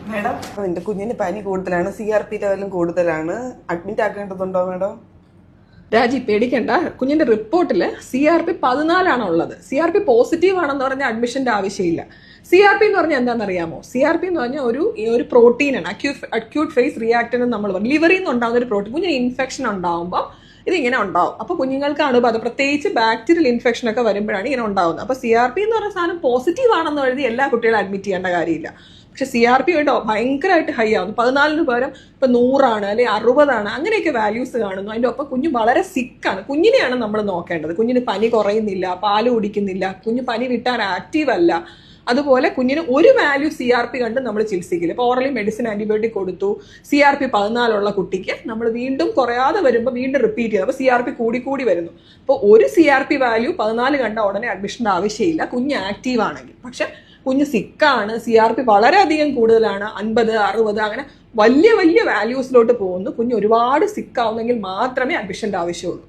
Madam എന്റെ കുഞ്ഞിന് പനി കൂടുതലാണ്, CRP ലെവലും കൂടുതലാണ്, അഡ്മിറ്റ് ആക്കേണ്ടതുണ്ടോ മാഡം? രാജി പേടിക്കണ്ട. കുഞ്ഞിന്റെ റിപ്പോർട്ടിൽ CRP 14 ഉള്ളത്. CRP പോസിറ്റീവ് ആണെന്ന് പറഞ്ഞാൽ അഡ്മിഷന്റെ ആവശ്യമില്ല. CRP എന്ന് പറഞ്ഞാൽ എന്താണെന്നറിയാമോ? CRP എന്ന് പറഞ്ഞാൽ ഒരു പ്രോട്ടീനാണ്, അക്യൂട്ട് ഫേസ് റിയാക്ടൻ നമ്മൾ പറയും. ലിവറിൽ നിന്ന് ഉണ്ടാകുന്ന ഒരു പ്രോട്ടീൻ. കുഞ്ഞിന് ഇൻഫെക്ഷൻ ഉണ്ടാകുമ്പോൾ ഇതിങ്ങനെ ഉണ്ടാവും. അപ്പോൾ കുഞ്ഞുങ്ങൾക്കാണ് അത്, പ്രത്യേകിച്ച് ബാക്ടീരിയൽ ഇൻഫെക്ഷൻ ഒക്കെ വരുമ്പോഴാണ് ഇങ്ങനെ ഉണ്ടാകുന്നത്. അപ്പോൾ CRP എന്ന് പറയുന്ന സാധനം പോസിറ്റീവ് ആണെന്ന് എഴുതി എല്ലാ കുട്ടികളും അഡ്മിറ്റ് ചെയ്യേണ്ട കാര്യമില്ല. പക്ഷെ CRP കേട്ടോ ഭയങ്കരമായിട്ട് ഹൈ ആവുന്നു. 14 പകരം ഇപ്പൊ 100 അല്ലെങ്കിൽ 60 അങ്ങനെയൊക്കെ വാല്യൂസ് കാണുന്നു. അതിന്റെ ഒപ്പം കുഞ്ഞ് വളരെ സിക്കാണ്. കുഞ്ഞിനെയാണ് നമ്മൾ നോക്കേണ്ടത്. കുഞ്ഞിന് പനി കുറയുന്നില്ല, പാല് കുടിക്കുന്നില്ല, കുഞ്ഞ് പനി വിട്ടാൻ ആക്റ്റീവ് അല്ല. അതുപോലെ കുഞ്ഞിന് ഒരു വാല്യൂ CRP കണ്ട് നമ്മൾ ചികിത്സിക്കില്ല. ഇപ്പോൾ ഓറലി മെഡിസിൻ ആന്റിബയോട്ടിക് കൊടുത്തു, CRP 14 കുട്ടിക്ക് നമ്മൾ വീണ്ടും കുറയാതെ വരുമ്പോൾ വീണ്ടും റിപ്പീറ്റ് ചെയ്തു. അപ്പോൾ CRP കൂടി വരുന്നു. അപ്പോൾ ഒരു CRP വാല്യൂ 14 കണ്ട ഉടനെ അഡ്മിഷൻ്റെ ആവശ്യമില്ല, കുഞ്ഞ് ആക്റ്റീവ് ആണെങ്കിൽ. പക്ഷെ കുഞ്ഞ് സിക്കാണ്, CRP വളരെയധികം കൂടുതലാണ്, 50, 60 അങ്ങനെ വലിയ വാല്യൂസിലോട്ട് പോകുന്നു, കുഞ്ഞ് ഒരുപാട് സിക്കാവുന്നെങ്കിൽ മാത്രമേ അഡ്മിഷൻ്റെ ആവശ്യമുള്ളൂ.